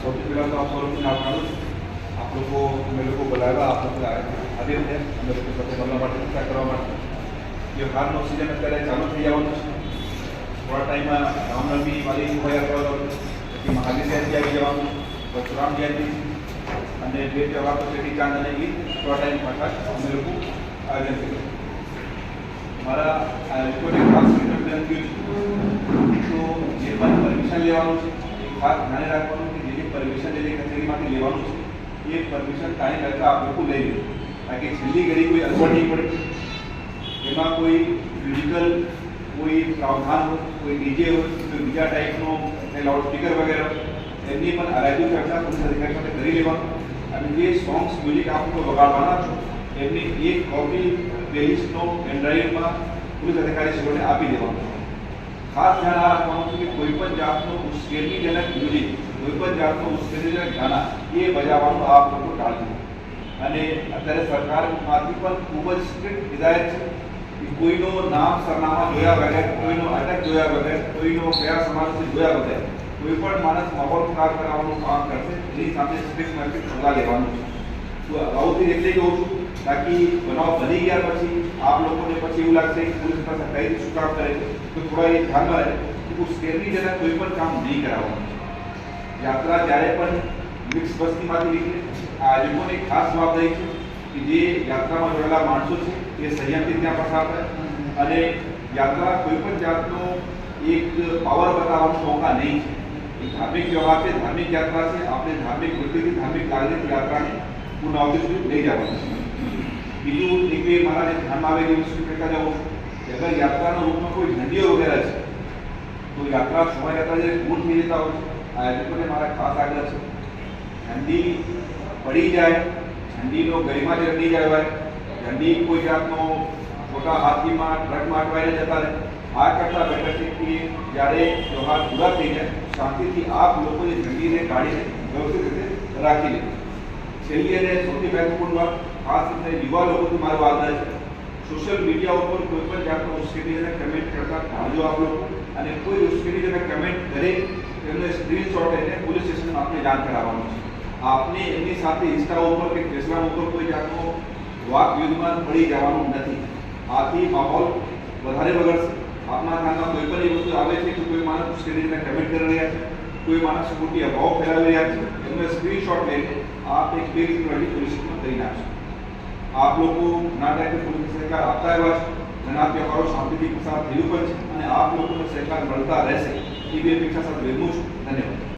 સૌથી પહેલાં તો આપ સૌ લોકોને આવવાનું આપ લોકો અમે લોકો બોલાવ્યા આપ લોકો હાજર થયા અમે લોકો સાથે મળવા માટે ચર્ચા કરવા માટે જે હાલનો સિઝન અત્યારે ચાલુ થઈ જવાનું છે. થોડા ટાઈમમાં રામનવમી વાલી શોભાયાત્રા પછી મહાવીર જયંતિ આવી જવાનું, પરશુરામ જયંતિ અને બે તહેવાર તો ચેટી ચાંદ અને ઈદ થોડા ટાઈમ પાછા અમે લોકો આયોજન કર્યું. મારા લોકોને ખાસ વિનંતી છે તો જે પણ પરમિશન લેવાનું છે એ ખાસ ધ્યાને રાખવાનું કે જે પરમિશન જે કચેરીમાંથી લેવાનું છે એ પરમિશન કાંઈ કરતાં આપ લોકો લઈ લો, કારણ કે છેલ્લી ઘડી કોઈ અગવડ નહીં પડે. એમાં કોઈ મ્યુઝિકલ કોઈ પ્રાવધાન હોય, કોઈ ડીજે હોય, કોઈ બીજા ટાઈપનો લાઉડ સ્પીકર વગેરે એમની પણ આરાયતી ચર્ચા પોલીસ અધિકારી સાથે કરી લેવાનું અને જે સોંગ્સ મ્યુઝિક આપ લોકો વગાડવાના છો એમની એક કોપી પ્લેલિસ્ટનો પેનડ્રાઈવમાં પોલીસ અધિકારીશ્રીઓને આપી દેવાનું. ખાસ ધ્યાન આ રાખવાનું છે કે કોઈ પણ જાતનું ઉશ્કેરણીજનક મ્યુઝિક, કોઈ પણ જાતનું ઉશ્કેરણીજનક ગાના એ બજાવવાનું આપ લોકો ટાળજો. અને અત્યારે સરકારમાંથી પણ ખૂબ જ સ્ટ્રિક્ટ હિદાયત છે કે કોઈનો નામ સરનામા જોયા વગર, કોઈનો અટક જોયા વગર, કોઈનો કયા સમાજથી જોયા વગર કોઈ પણ માણસ માહોલ ખરાબ કરાવવાનું કામ કરશે એની સામે સ્ટ્રિક્ટ પગલાં લેવાનું છે. તો અગાઉથી એટલે કહું છું તાકી બનાવ બની ગયા પછી આપ લોકોને પછી એવું લાગશે કે પોલીસ પાસે કઈ રીતે શું કામ કરે છે, તો થોડા એ ધ્યાનમાં રહે કે ઉશ્કેરણીજનક કોઈ પણ કામ નહીં કરાવવાનું છે. યાત્રા જ્યારે પણ મિક્સ વસ્તીમાંથી નીકળે આયોજકોની ખાસ જવાબદારી છે કે જે યાત્રામાં જોડાયેલા માણસો છે એ સંયમથી ત્યાં પસાર થાય અને યાત્રા કોઈ પણ જાતનો એક પાવર બતાવવાનો મોકા નહીં છે. એ ધાર્મિક વ્યવહાર છે, ધાર્મિક યાત્રા છે. આપણે ધાર્મિક વૃત્તિથી, ધાર્મિક લાગણીથી યાત્રાને પૂર્ણાવતિ સુધી લઈ જવાનું છે. બીજું એક બે મારા જે ધ્યાનમાં આવે એવી વસ્તુ કહેતા જાઉં છું કે અગર યાત્રાના રૂપમાં કોઈ ઝંડીઓ વગેરે છે તો યાત્રા શોભાયાત્રા જે પૂર્ણ થઈ જતા હોય છે આયોજકોને મારા ખાસ આગ્રહ છે ઝંડી પડી જાય, ઝંડીનો ગરિમા જે રડી જાય હોય, ઝંડી કોઈ જાતનો મોટા હાથીમાં ટ્રકમાં અટવાઈને જતા રહે, આ કરતાં બેટર છે કે જ્યારે ત્યોહાર પૂરા થઈ જાય શાંતિથી આપ લોકો જે ઝંડીને કાઢીને વ્યવસ્થિત રીતે રાખી લે. છેલ્લી અને સૌથી મહત્વપૂર્ણ વાત ખાસ રીતે યુવા લોકોથી મારો આગ્રહ છે સોશિયલ મીડિયા ઉપર કોઈ પણ જાતનો ઉશ્કેરણીજનક કમેન્ટ કરતા ટાળજો આપ લોકો અને કોઈ ઉશ્કેરણીજનક કમેન્ટ કરે એમને સ્ક્રીનશોટ લઈને પોલીસ સ્ટેશનમાં આપને જાણ કરાવવાનું છે. આપને એમની સાથે ઇન્સ્ટા ઉપર કે ફેસબુક ઉપર કોઈ જાતનો વાક યુદ્ધમાં પડી જવાનું નથી. આથી માહોલ વધારે બગડશે. આપના ધ્યાનમાં કોઈ પણ એ વસ્તુ આવે છે કે કોઈ માણસ ઉશ્કેરણીજનક કમેન્ટ કરી રહ્યા છે, કોઈ માણસ ખોટી અભાવ ફેલાવી રહ્યા છે, એમને સ્ક્રીનશોટ લઈને આપ એક કેસ પોલીસમાં કરી નાખશો. આપ લોકો ઘણા ટાઈમે પોલીસ સહકાર આપતા એવા છે, ઘણા તહેવારો શાંતિથી પસાર થયું પણ છે અને આપ લોકોને સહકાર મળતા રહેશે એવી અપેક્ષા સાથે વિરમું છું. ધન્યવાદ.